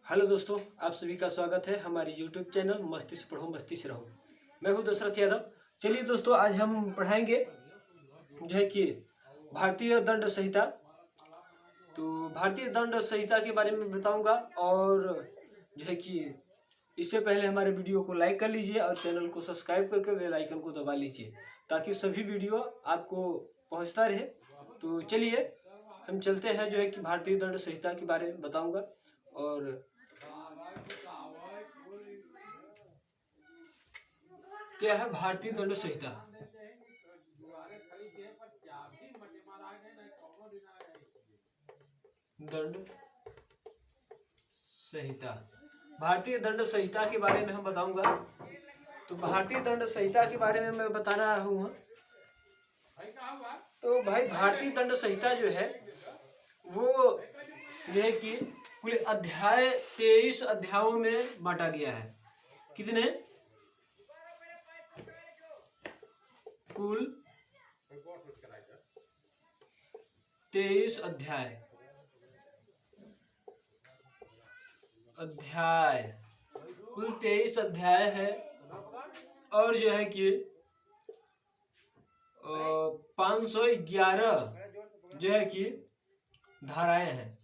Hello दोस्तों, आप सभी का स्वागत है हमारे YouTube चैनल मस्ती से पढ़ो मस्ती से रहो। मैं हूं दशरथ यादव। चलिए दोस्तों, आज हम पढ़ाएंगे जो है कि भारतीय दंड संहिता। तो भारतीय दंड संहिता के बारे में बताऊंगा और जो है कि इससे पहले हमारे वीडियो को लाइक कर लीजिए और चैनल को सब्सक्राइब करके बेल आइकन को दबा लीजिए ताकि सभी वीडियो आपको पहुंचता रहे। तो चलिए हम चलते हैं, जो है कि भारतीय दंड संहिता के बारे में बताऊंगा। और क्या है भारतीय दंड संहिता? दंड संहिता, भारतीय दंड संहिता के बारे में हम बताऊंगा। तो भारतीय दंड संहिता के बारे में मैं बताना रहा हूँ। तो भाई, भारतीय दंड संहिता जो है वो जो है कि कुल अध्याय 23 अध्यायों में बांटा गया है। कितने? कुल 23 अध्याय कुल 23 अध्याय है। और जो है कि 511 जो है कि धाराएं हैं।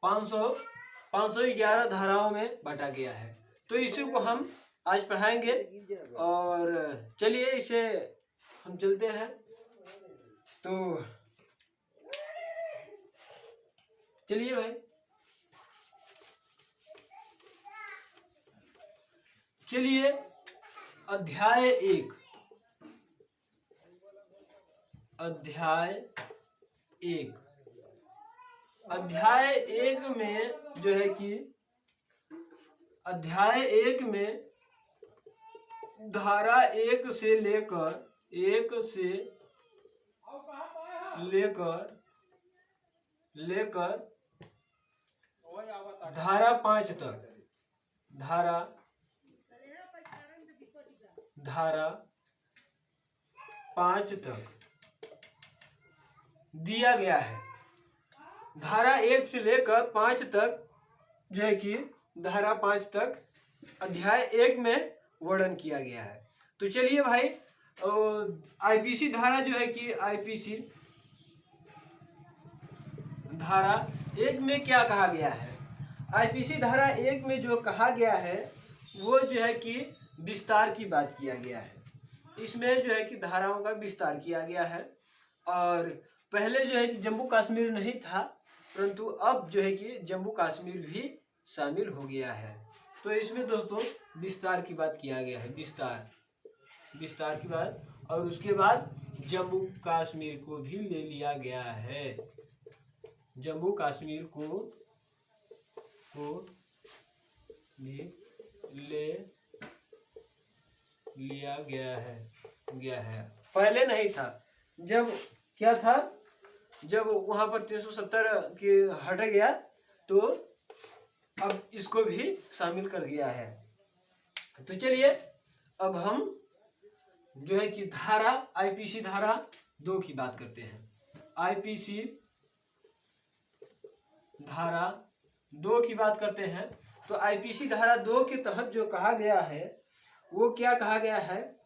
511 धाराओं में बांटा गया है। तो इसी को हम आज पढ़ाएंगे। और चलिए इसे हम चलते हैं। तो चलिए भाई, चलिए अध्याय 1 अध्याय 1 में जो है कि अध्याय 1 में धारा 1 से लेकर धारा 5 तक धारा 5 तक दिया गया है। धारा 1 से लेकर 5 तक जो है कि धारा 5 तक अध्याय 1 में वर्णन किया गया है। तो चलिए भाई, आईपीसी धारा जो है कि आईपीसी धारा 1 में क्या कहा गया है? आईपीसी धारा 1 में जो कहा गया है वो जो है कि विस्तार की बात किया गया है। इसमें जो है कि धाराओं का विस्तार किया गया है। और पहले जो है कि जम्मू कश्मीर नहीं था, परंतु अब जो है कि जम्मू कश्मीर भी शामिल हो गया है। तो इसमें दोस्तों विस्तार की बात किया गया है। विस्तार की बात। और उसके बाद जम्मू कश्मीर को भी ले लिया गया है। जम्मू कश्मीर को भी ले लिया गया है। पहले नहीं था। जब क्या था, जब वहां पर 370 के हट गया तो अब इसको भी शामिल कर गया है। तो चलिए अब हम जो है कि धारा आईपीसी धारा 2 की बात करते हैं। आईपीसी धारा 2 की बात करते हैं। तो आईपीसी धारा 2 के तहत जो कहा गया है वो क्या कहा गया है?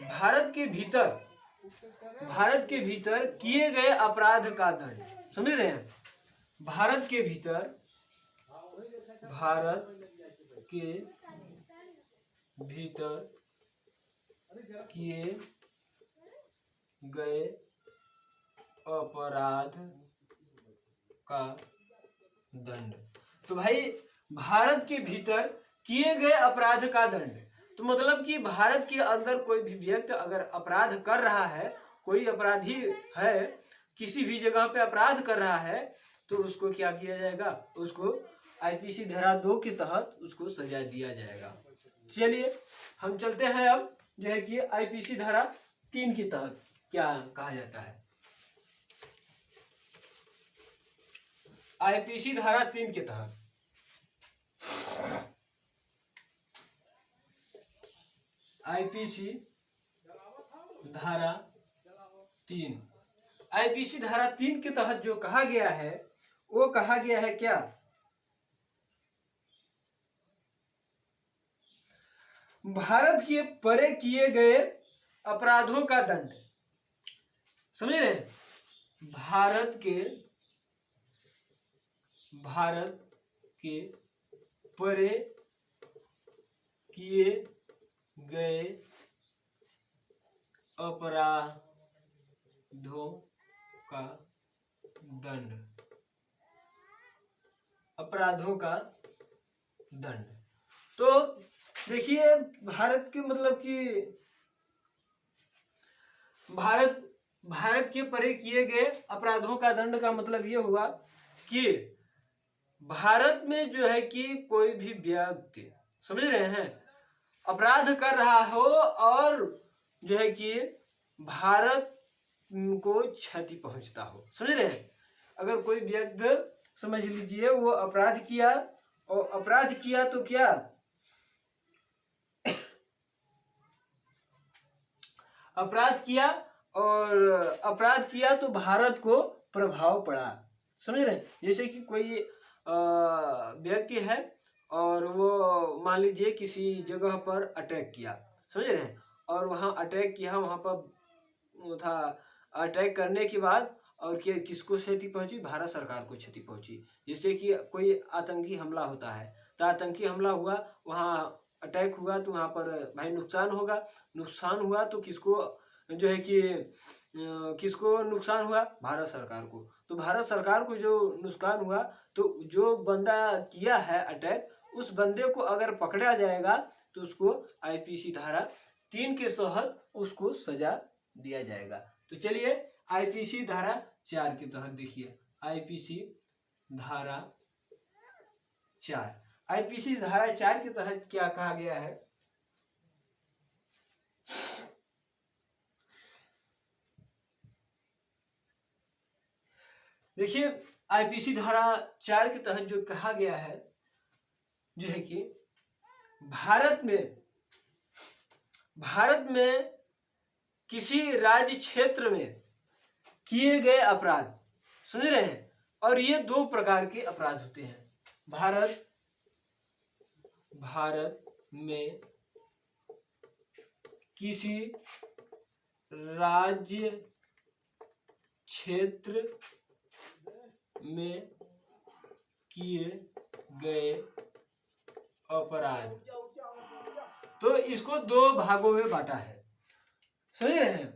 भारत के भीतर किए गए अपराध का दंड, समझ रहे हैं? भारत के भीतर किए गए अपराध का दंड। तो भाई, भारत के भीतर किए गए अपराध का दंड, तो मतलब कि भारत के अंदर कोई भी व्यक्ति अगर अपराध कर रहा है, कोई अपराधी है, किसी भी जगह पे अपराध कर रहा है, तो उसको क्या किया जाएगा? उसको आईपीसी धारा 2 के तहत उसको सजा दिया जाएगा। चलिए हम चलते हैं अब जो है कि आईपीसी धारा 3 के तहत क्या कहा जाता है। आईपीसी धारा 3 के तहत आईपीसी धारा 3 आईपीसी धारा 3 के तहत जो कहा गया है वो कहा गया है क्या, भारत के परे किए गए अपराधों का दंड। समझ रहे हैं, भारत के परे किए गए अपराधों का दंड, अपराधों का दंड। तो देखिए भारत के मतलब कि भारत के परे किए गए अपराधों का दंड का मतलब ये हुआ कि भारत में जो है कि कोई भी व्यक्ति, समझ रहे हैं, अपराध कर रहा हो और जो है कि भारत को क्षति पहुंचता हो। समझ रहे हैं, अगर कोई व्यक्ति समझ लीजिए वो अपराध किया और अपराध किया तो क्या, अपराध किया तो भारत को प्रभाव पड़ा। समझ रहे हैं, जैसे कि कोई व्यक्ति है और वो मान लीजिए किसी जगह पर अटैक किया, समझ रहे हैं, और वहाँ अटैक किया, वहाँ पर था अटैक करने के बाद और किसको क्षति पहुंची, भारत सरकार को क्षति पहुंची। जैसे कि कोई आतंकी हमला होता है तो आतंकी हमला हुआ, वहाँ अटैक हुआ तो वहाँ पर भाई नुकसान होगा, नुकसान हुआ तो किसको जो है कि किसको नुकसान हुआ, भारत सरकार को। तो भारत सरकार को जो नुकसान हुआ तो जो बंदा किया है अटैक, उस बंदे को अगर पकड़ा जाएगा तो उसको आईपीसी धारा 3 के तहत उसको सजा दिया जाएगा। तो चलिए आईपीसी धारा 4 के तहत देखिए, आईपीसी धारा 4, आईपीसी धारा 4 के तहत क्या कहा गया है, देखिए आईपीसी धारा 4 के तहत जो कहा गया है जो है कि भारत में किसी राज्य क्षेत्र में किए गए अपराध, समझ रहे हैं, और ये 2 प्रकार के अपराध होते हैं। भारत में किसी राज्य क्षेत्र में किए गए अपराध, तो इसको 2 भागों में बांटा है। समझ रहे हैं,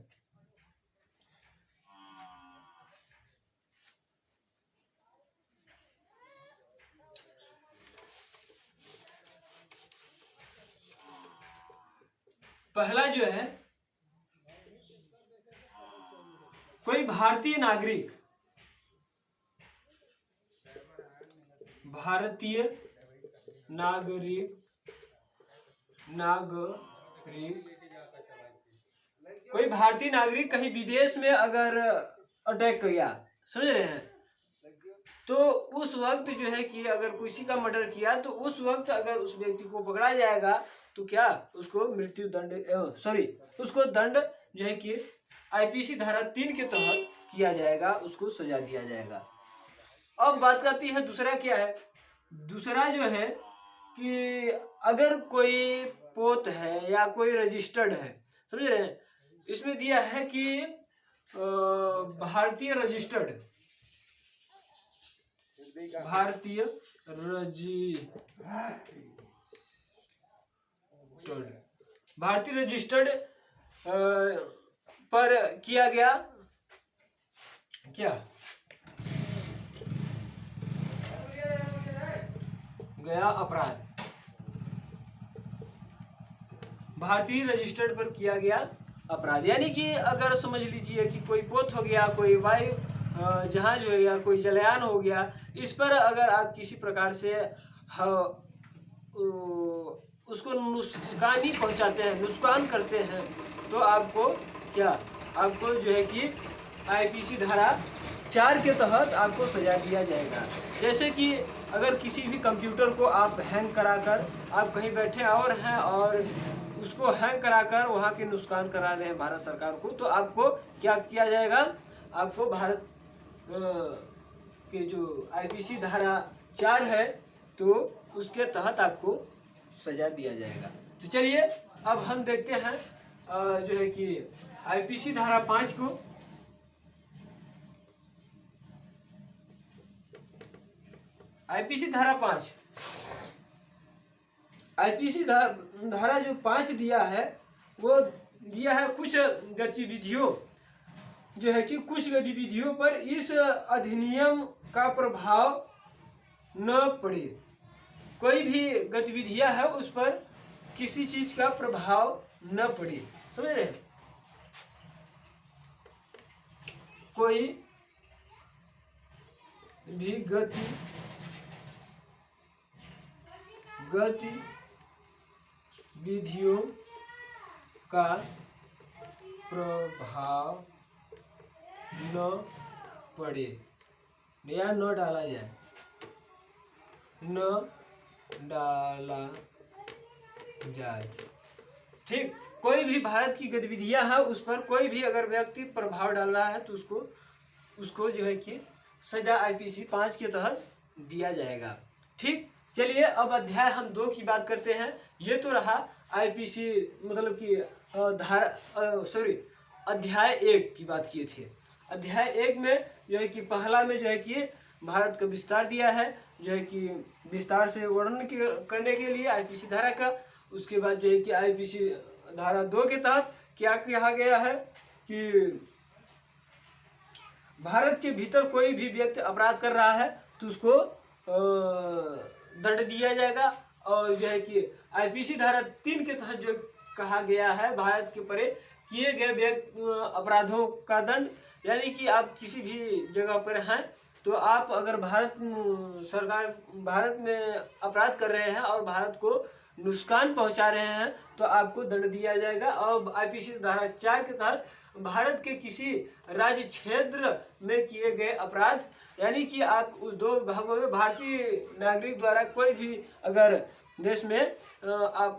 पहला जो है, कोई भारतीय नागरिक कोई भारतीय नागरिक कहीं विदेश में अगर अटैक किया, समझ रहे हैं, तो उस वक्त जो है कि अगर किसी का मर्डर किया तो उस वक्त अगर उस व्यक्ति को पकड़ा जाएगा तो क्या उसको मृत्यु दंड उसको दंड जो है कि आईपीसी धारा 3 के तहत किया जाएगा, उसको सजा दिया जाएगा। अब बात करती है दूसरा क्या है, दूसरा जो है कि अगर कोई पोत है या कोई रजिस्टर्ड है, समझ रहे हैं, इसमें दिया है कि भारतीय रजिस्टर्ड पर किया गया अपराध, भारतीय रजिस्टर्ड पर किया गया अपराध, यानी कि अगर समझ लीजिए कि कोई पोत हो गया, कोई वायु जहाज हो गया, कोई जलयान हो गया, इस पर अगर आप किसी प्रकार से उसको नुकसानी पहुंचाते हैं, नुकसान करते हैं, तो आपको जो है कि आईपीसी धारा 4 के तहत आपको सजा दिया जाएगा। जैसे कि अगर किसी भी कंप्यूटर को आप हैंग कराकर, आप कहीं बैठे और हैं और उसको हैंग कराकर वहाँ के नुकसान करा रहे हैं भारत सरकार को, तो आपको क्या किया जाएगा, आपको भारत के जो आईपीसी धारा 4 है तो उसके तहत आपको सजा दिया जाएगा। तो चलिए अब हम देखते हैं जो है कि आईपीसी धारा 5 को। आईपीसी धारा 5, आईपीसी धारा जो 5 दिया है वो दिया है कुछ गतिविधियों जो है कि कुछ गतिविधियों पर इस अधिनियम का प्रभाव न पड़े। कोई भी गतिविधियां है उस पर किसी चीज का प्रभाव न पड़े, समझ रहे हैं? कोई भी गतिविधियों का प्रभाव न पड़े या न डाला जाए, न डाला जाए। ठीक, कोई भी भारत की गतिविधियां हैं उस पर कोई भी अगर व्यक्ति प्रभाव डाल रहा है तो उसको जो है कि सजा आईपीसी 5 के तहत दिया जाएगा। ठीक, चलिए अब अध्याय हम 2 की बात करते हैं। ये तो रहा आईपीसी मतलब कि अध्याय 1 की बात किए थे। अध्याय 1 में जो है कि पहला में जो है कि भारत का विस्तार दिया है, जो है कि विस्तार से वर्णन करने के लिए आईपीसी धारा का। उसके बाद जो है कि आईपीसी धारा 2 के तहत क्या कहा गया है कि भारत के भीतर कोई भी व्यक्ति अपराध कर रहा है तो उसको दंड दिया जाएगा। और जो है कि आईपीसी धारा 3 के तहत जो कहा गया है भारत के परे किए गए अपराधों का दंड, यानी कि आप किसी भी जगह पर हैं तो आप अगर भारत में अपराध कर रहे हैं और भारत को नुकसान पहुंचा रहे हैं तो आपको दंड दिया जाएगा। और आईपीसी धारा 4 के तहत भारत के किसी राज्य क्षेत्र में किए गए अपराध, यानी कि आप उस 2 भागों में भारतीय नागरिक द्वारा कोई भी अगर देश में आप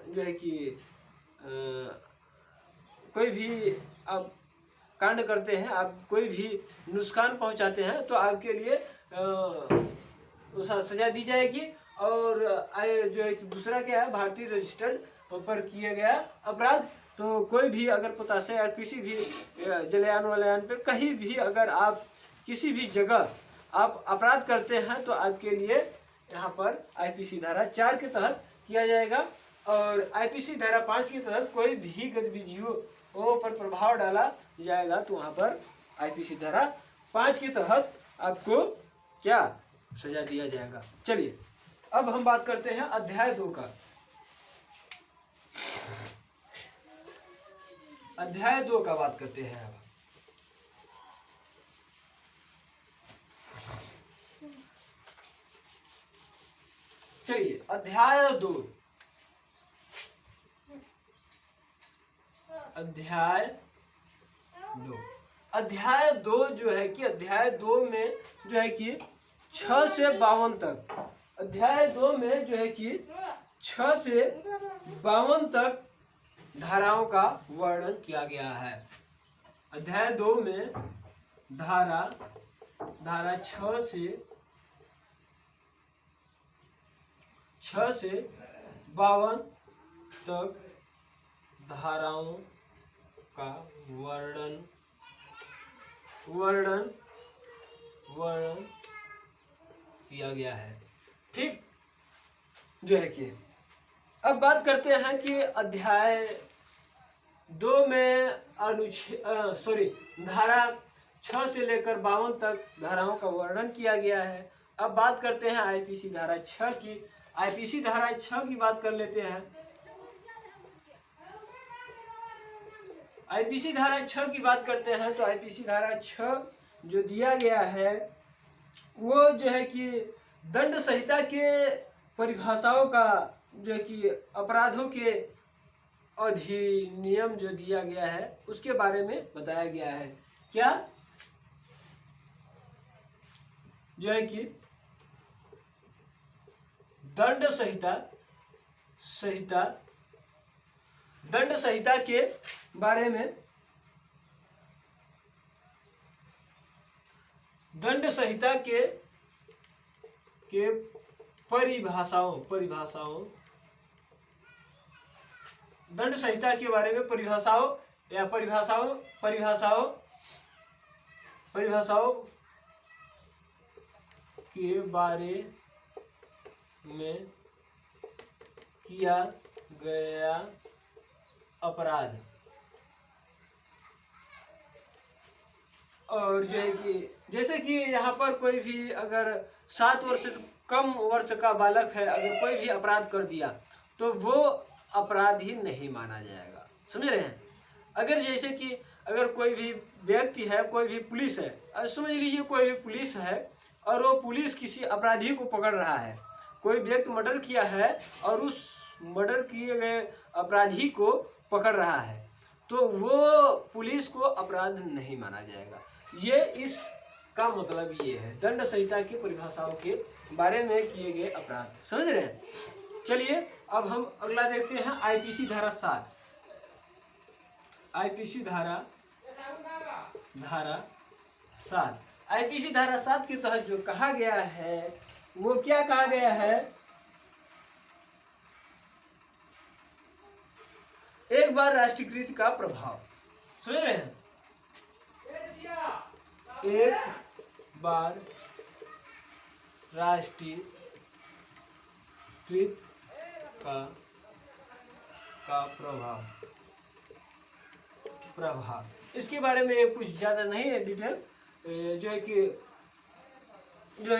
जो है कि कोई भी आप कांड करते हैं, आप कोई भी नुकसान पहुंचाते हैं तो आपके लिए सजा दी जाएगी। और जो है कि दूसरा क्या है, भारतीय रजिस्टर्ड पर किए गया अपराध, तो कोई भी अगर पोताशा या किसी भी जलयान वलयान पे कहीं भी अगर आप किसी भी जगह आप अपराध करते हैं तो आपके लिए यहाँ पर आईपीसी धारा 4 के तहत किया जाएगा। और आईपीसी धारा 5 के तहत कोई भी गतिविधियों पर प्रभाव डाला जाएगा तो वहाँ पर आईपीसी धारा 5 के तहत आपको क्या सजा दिया जाएगा। चलिए अब हम बात करते हैं अध्याय 2 का। अध्याय 2 का बात करते हैं अब। चलिए अध्याय 2। अध्याय 2 जो है कि अध्याय 2 में जो है कि 6 से 52 तक, अध्याय 2 में जो है कि 6 से 52 तक धाराओं का वर्णन किया गया है। अध्याय 2 में धारा 6 से 52 तक धाराओं का वर्णन किया गया है। ठीक, जो है कि अब बात करते हैं कि अध्याय 2 में धारा 6 से लेकर 52 तक धाराओं का वर्णन किया गया है। अब बात करते हैं आईपीसी धारा 6 की। आईपीसी धारा 6 की बात कर लेते हैं। आईपीसी धारा 6 की बात करते हैं तो आईपीसी धारा 6 जो दिया गया है वो जो है कि दंड संहिता के परिभाषाओं का जो है कि अपराधों के अधिनियम जो दिया गया है उसके बारे में बताया गया है। क्या जो है कि दंड संहिता के बारे में दंड संहिता के परिभाषाओं दंड संहिता के बारे में परिभाषाओं के बारे में किया गया अपराध और जो है कि जैसे कि यहाँ पर कोई भी अगर 7 वर्ष से कम वर्ष का बालक है, अगर कोई भी अपराध कर दिया तो वो अपराध ही नहीं माना जाएगा। समझ रहे हैं? अगर जैसे कि अगर कोई भी व्यक्ति है, कोई भी पुलिस है, समझ लीजिए कोई भी पुलिस है और वो पुलिस किसी अपराधी को पकड़ रहा है, कोई व्यक्ति मर्डर किया है और उस मर्डर किए गए अपराधी को पकड़ रहा है, तो वो पुलिस को अपराध नहीं माना जाएगा। ये इस का मतलब ये है, दंड संहिता की परिभाषाओं के बारे में किए गए अपराध। समझ रहे हैं? चलिए अब हम अगला देखते हैं आईपीसी धारा 7। आईपीसी धारा 7 आईपीसी धारा 7 के तहत जो कहा गया है वो क्या कहा गया है? एक बार राष्ट्रीयकृत का प्रभाव। समझ रहे हैं? एक बार राष्ट्रीयकृत का प्रभाव इसके बारे में कुछ ज्यादा नहीं है डिटेल, जो है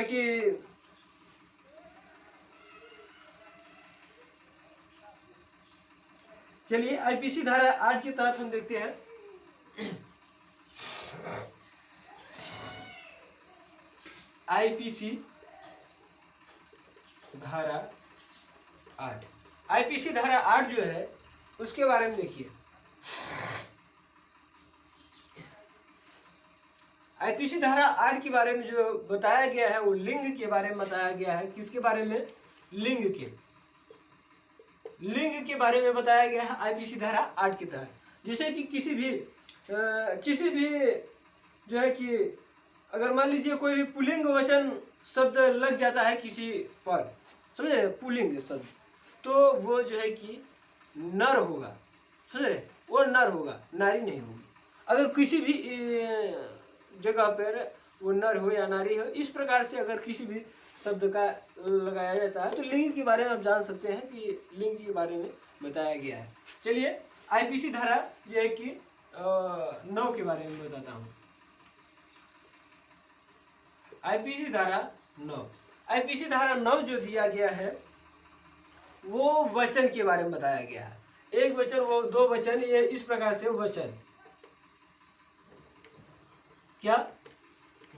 कि चलिए आईपीसी धारा 8 के तहत हम देखते हैं। आईपीसी धारा 8 आईपीसी धारा 8 जो है उसके बारे में देखिए। आईपीसी धारा 8 के बारे में जो बताया गया है वो लिंग के बारे में बताया गया है। किसके बारे में? लिंग के बारे में बताया गया है आईपीसी धारा 8 के तहत। जैसे कि किसी भी जो है कि अगर मान लीजिए कोई भी पुल्लिंग वचन शब्द लग जाता है किसी पर, समझ रहे? पुल्लिंग शब्द, तो वो जो है कि नर होगा। समझ रहे? वो नर होगा, नारी नहीं होगी। अगर किसी भी जगह पर वो नर हो या नारी हो, इस प्रकार से अगर किसी भी शब्द का लगाया जाता है तो लिंग के बारे में आप जान सकते हैं कि लिंग के बारे में बताया गया है। चलिए आईपीसी धारा ये है कि 9 के बारे में बताता हूँ। आईपीसी धारा 9 जो दिया गया है वो वचन के बारे में बताया गया है। एक वचन, वो 2 वचन, ये इस प्रकार से वचन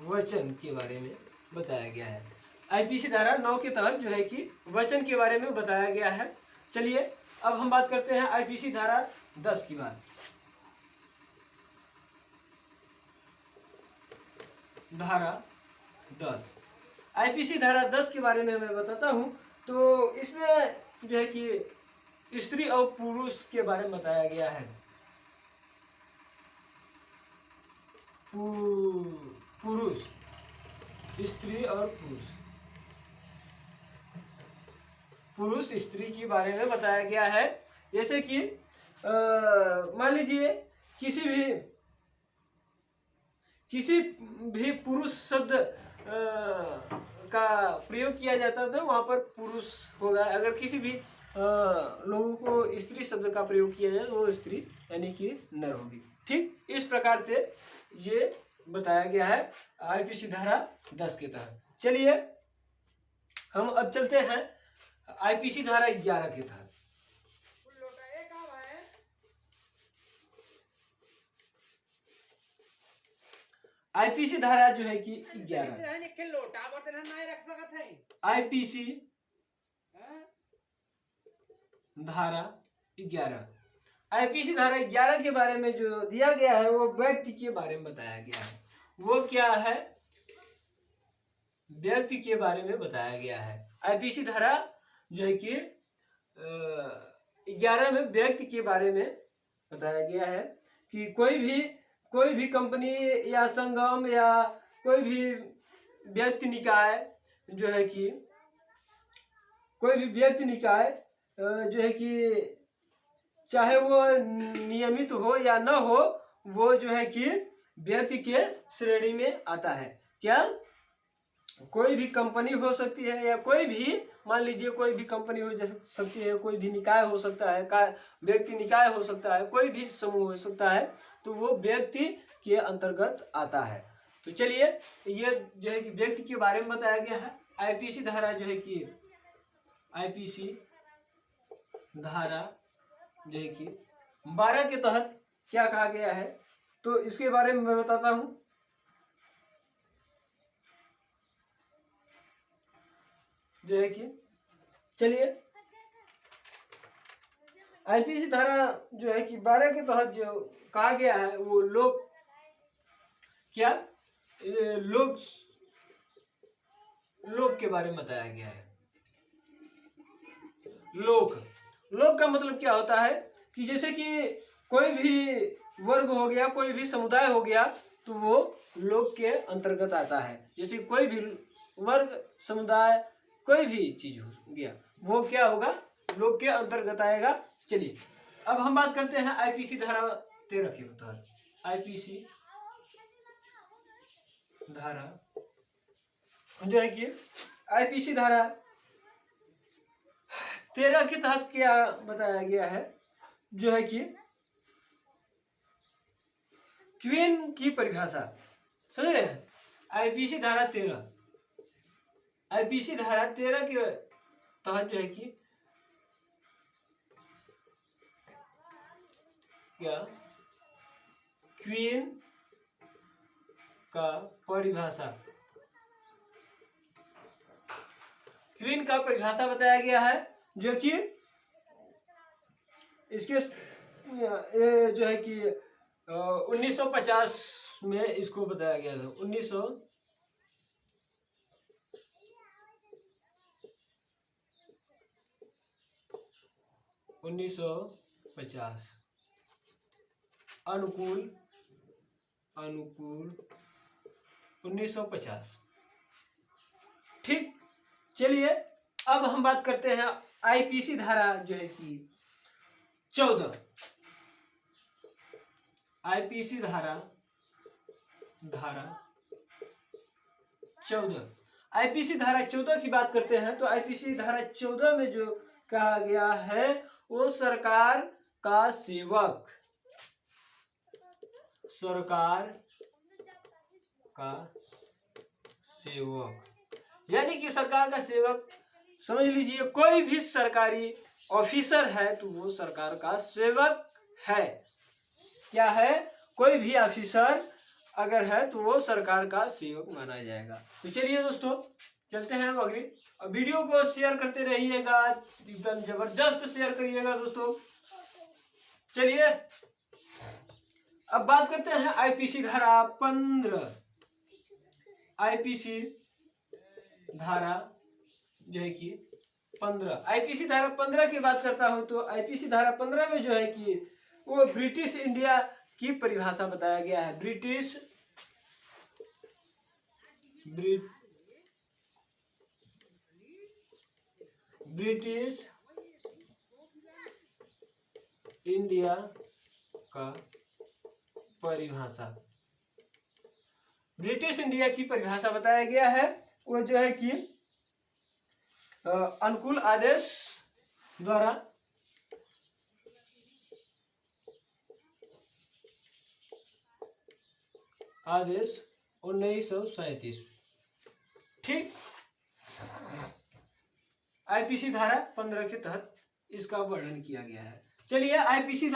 वचन के बारे में बताया गया है। आईपीसी धारा 9 के तहत जो है कि वचन के बारे में बताया गया है। चलिए अब हम बात करते हैं आईपीसी धारा 10 की बात। धारा 10 आईपीसी धारा 10 के बारे में मैं बताता हूं। तो इसमें जो है कि स्त्री और पुरुष के बारे में बताया गया है। पुरुष, स्त्री और पुरुष स्त्री के बारे में बताया गया है। जैसे कि मान लीजिए किसी भी पुरुष शब्द का प्रयोग किया जाता है तो वहां पर पुरुष होगा। अगर किसी भी लोगों को स्त्री शब्द का प्रयोग किया जाए तो वो स्त्री यानी कि नर होगी। ठीक इस प्रकार से ये बताया गया है आईपीसी धारा 10 के तहत। चलिए हम अब चलते हैं आईपीसी धारा 11 के तहत। आईपीसी धारा जो है कि 11 आईपीसी धारा 11 आईपीसी धारा 11 के बारे में जो दिया गया है वो व्यक्ति के बारे में बताया गया है। वो क्या है? व्यक्ति के बारे में बताया गया है। आईपीसी धारा जो है कि 11 में व्यक्ति के बारे में बताया गया है कि कोई भी कंपनी या संगम या कोई भी व्यक्ति निकाय जो है कि कोई भी व्यक्ति निकाय जो है कि चाहे वो नियमित हो या न हो, वो जो है कि व्यक्ति के श्रेणी में आता है। क्या? कोई भी कंपनी हो सकती है, या कोई भी, मान लीजिए कोई भी कंपनी हो सकती है, कोई भी निकाय हो सकता है, व्यक्ति निकाय हो सकता है, कोई भी समूह हो सकता है, तो वो व्यक्ति के अंतर्गत आता है। तो चलिए, ये जो है कि व्यक्ति के बारे में बताया गया है। आईपीसी धारा जो है कि आईपीसी धारा जो है कि 12 के तहत क्या कहा गया है, तो इसके बारे में मैं बताता हूं। जो है कि चलिए, आईपीसी धारा जो है कि 12 के तहत जो कहा गया है, वो लोग क्या, लोग के बारे में बताया गया है। लोग का मतलब क्या होता है कि जैसे कि कोई भी वर्ग हो गया, कोई भी समुदाय हो गया, तो वो लोग के अंतर्गत आता है। जैसे कोई भी वर्ग, समुदाय, कोई भी चीज हो गया, वो क्या होगा, लोग के अंतर्गत आएगा। चलिए, अब हम बात करते हैं आईपीसी धारा 13 के तहत। आईपीसी धारा जो है कि आईपीसी धारा 13 के तहत क्या बताया गया है, जो है कि क्वीन की परिभाषा, समझ रहे हैं? आईपीसी धारा 13 के तहत जो है कि क्या, क्वीन का परिभाषा, क्वीन का परिभाषा बताया गया है, जो कि इसके जो है कि 1950 में इसको बताया गया था। 1950 अनुकूल 1950। ठीक, चलिए, अब हम बात करते हैं आईपीसी धारा जो है कि 14। आईपीसी धारा 14, आईपीसी धारा 14 की बात करते हैं, तो आईपीसी धारा 14 में जो कहा गया है, वो सरकार का सेवक, यानी कि सरकार का सेवक, समझ लीजिए कोई भी सरकारी ऑफिसर है तो वो सरकार का सेवक है। क्या है? कोई भी ऑफिसर अगर है तो वो सरकार का सेवक माना जाएगा। तो चलिए दोस्तों, चलते हैं अगली। वीडियो को शेयर करते रहिएगा, एकदम जबरदस्त शेयर करिएगा दोस्तों। चलिए, अब बात करते हैं आईपीसी धारा 15। आईपीसी धारा जो है कि 15, आईपीसी धारा 15 की बात करता हूं, तो आईपीसी धारा 15 में जो है कि वो ब्रिटिश इंडिया की परिभाषा बताया गया है। ब्रिटिश इंडिया का परिभाषा, ब्रिटिश इंडिया की परिभाषा बताया गया है। वो जो है कि अनुकूल आदेश द्वारा आदेश 1937। ठीक, आईपीसी धारा 15 के तहत इसका वर्णन किया गया है। चलिए, आईपीसी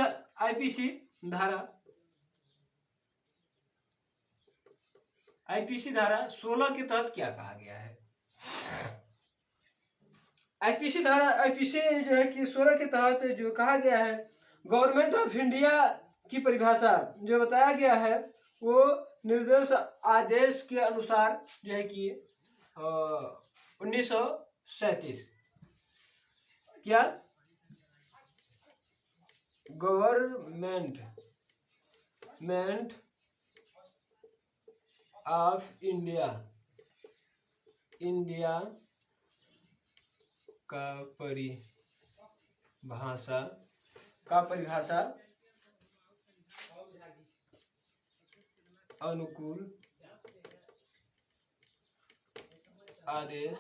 धारा 16 के तहत क्या कहा गया है। आईपीसी जो है कि 16 के तहत जो कहा गया है, गवर्नमेंट ऑफ इंडिया की परिभाषा जो बताया गया है, वो निर्देश आदेश के अनुसार जो है कि 1937। क्या? गवर्नमेंट ऑफ इंडिया, इंडिया का परिभाषा अनुकूल आदेश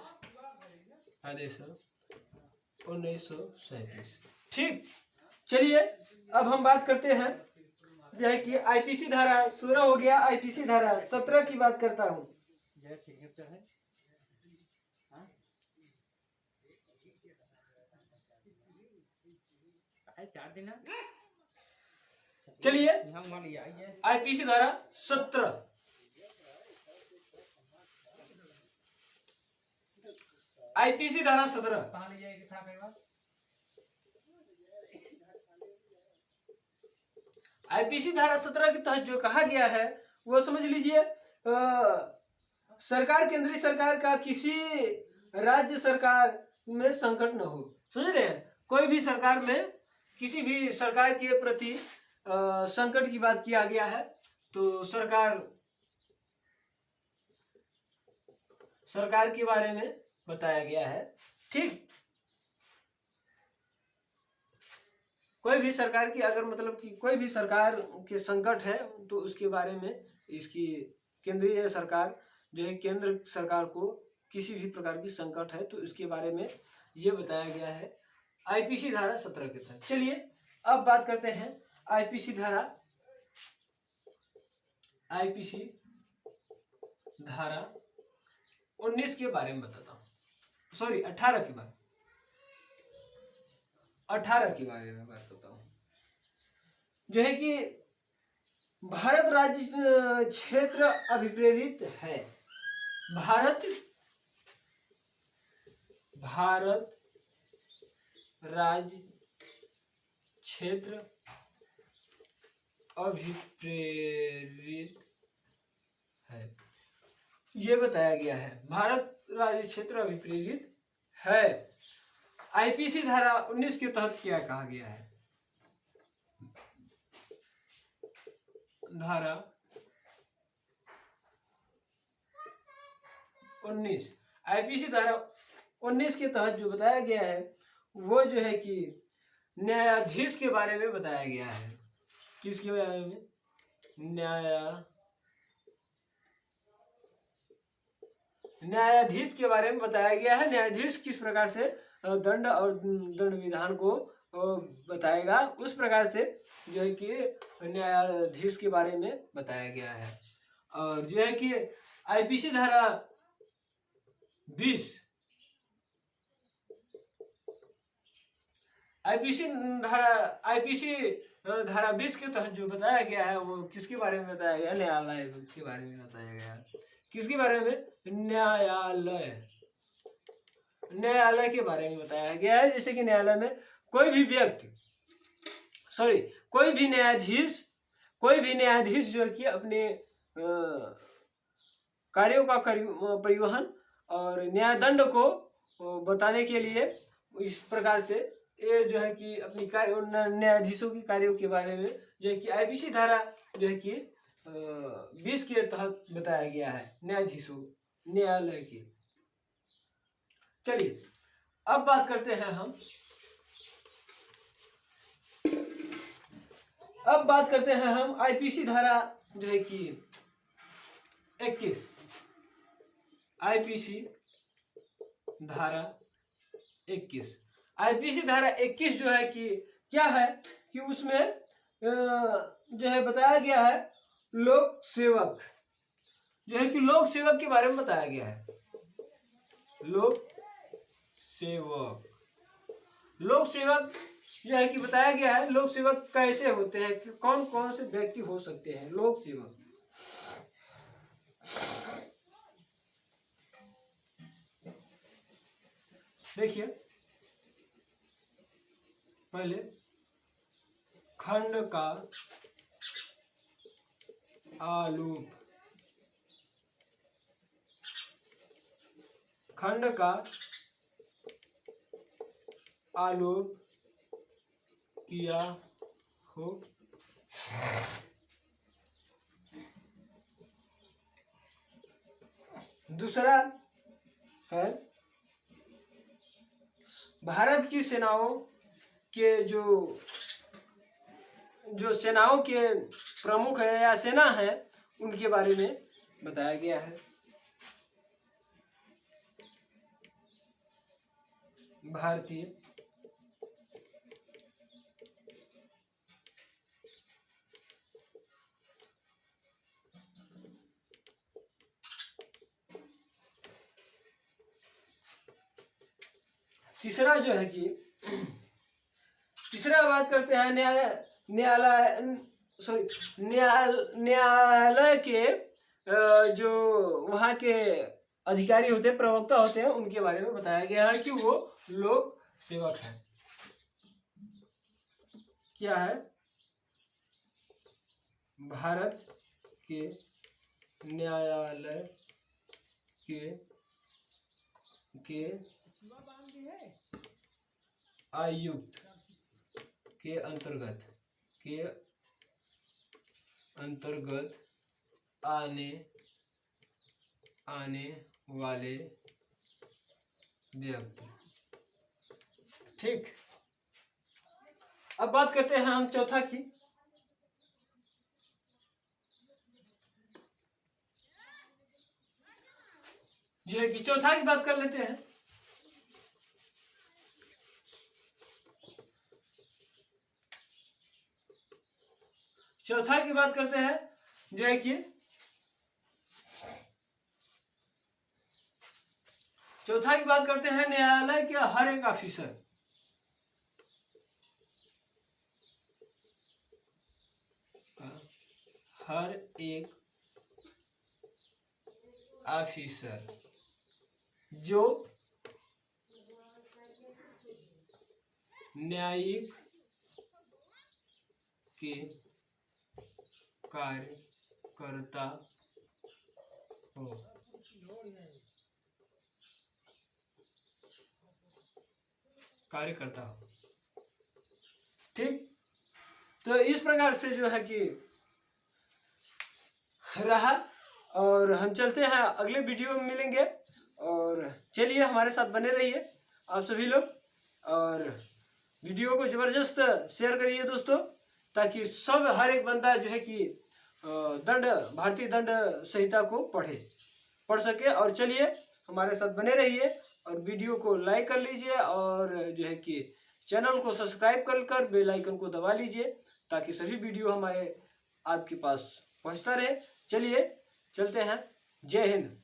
1937। ठीक, चलिए अब हम बात करते हैं जो है कि आईपीसी धारा 16 हो गया, आईपीसी धारा 17 की बात करता हूँ। चलिए आईपीसी धारा 17, आईपीसी धारा 17, आईपीसी धारा 17 के तहत जो कहा गया है वो समझ लीजिए, सरकार, केंद्रीय सरकार का किसी राज्य सरकार में संकट न हो। समझ रहे हैं, कोई भी सरकार में किसी भी सरकार के प्रति संकट की बात किया गया है तो सरकार के बारे में बताया गया है। ठीक, कोई भी सरकार की अगर मतलब कि कोई भी सरकार के संकट है तो उसके बारे में इसकी केंद्रीय सरकार जो है, केंद्र सरकार को किसी भी प्रकार की संकट है तो इसके बारे में ये बताया गया है आईपीसी धारा 17 के तहत। चलिए अब बात करते हैं आईपीसी धारा 19 के बारे में बताता हूँ, सॉरी 18 के बारे, 18 के बारे में बात करता हूँ। जो है कि भारत राज्य क्षेत्र अभिप्रेरित है, भारत राज्य क्षेत्र अभिप्रेरित है, ये बताया गया है, भारत राज्य क्षेत्र अभिप्रेरित है। आईपीसी धारा 19 के तहत क्या कहा गया है? धारा 19, आईपीसी धारा 19 के तहत जो बताया गया है वो जो है कि न्यायाधीश के बारे में बताया गया है। किसके बारे में? न्यायाधीश के बारे में बताया गया है। न्यायाधीश किस प्रकार से दंड और दंड विधान को बताएगा, उस प्रकार से जो है कि न्यायाधीश के बारे में बताया गया है। और जो है कि आईपीसी धारा 20, आईपीसी धारा 20 के तहत जो बताया गया है वो किसके बारे में बताया गया? न्यायालय के बारे में बताया गया है। किसके बारे में? न्यायालय के बारे में बताया गया है। जैसे कि न्यायालय में कोई भी व्यक्ति, सॉरी कोई भी न्यायाधीश जो है कि अपने कार्यों का परिवहन और न्यायदंड को बताने के लिए इस प्रकार से ये जो है कि अपनी न्यायाधीशों के कार्यों के बारे में जो है कि आईपीसी धारा जो है कि 20 के तहत बताया गया है न्यायालय की। चलिए अब बात करते हैं हम आईपीसी धारा जो है कि 21, आईपीसी धारा 21, आईपीसी धारा 21 जो है कि क्या है कि उसमें जो है बताया गया है लोक सेवक, जो है कि लोक सेवक के बारे में बताया गया है। लोक सेवक जो है कि बताया गया है लोक सेवक कैसे होते हैं, कि कौन कौन से व्यक्ति हो सकते हैं लोक सेवक। देखिए पहले खंड का आलोप, खंड का आलोप किया हो, दूसरा है भारत की सेनाओं के जो सेनाओं के प्रमुख है या सेना है उनके बारे में बताया गया है। भारतीय तीसरा जो है कि तीसरा बात करते हैं न्यायालय के जो वहाँ के अधिकारी होते हैं, प्रवक्ता होते हैं, उनके बारे में बताया गया है कि वो लोक सेवक है। क्या है? भारत के न्यायालय के आयुक्त के अंतर्गत आने वाले व्यक्ति। ठीक, अब बात करते हैं हम चौथा की। जो है कि चौथा की बात कर लेते हैं। चौथा की बात करते हैं जो है कि चौथा की बात करते हैं न्यायालय के हर एक ऑफिसर जो न्यायिक के कार्यकर्ता हो। ठीक, तो इस प्रकार से जो है कि रहा, और हम चलते हैं अगले वीडियो में मिलेंगे। और चलिए हमारे साथ बने रहिए आप सभी लोग, और वीडियो को जबरदस्त शेयर करिए दोस्तों, ताकि सब हर एक बंदा जो है कि भारतीय दंड संहिता को पढ़ सके। और चलिए हमारे साथ बने रहिए और वीडियो को लाइक कर लीजिए, और जो है कि चैनल को सब्सक्राइब कर बेल आइकन को दबा लीजिए, ताकि सभी वीडियो हमारे आपके पास पहुंचता रहे। चलिए चलते हैं। जय हिंद।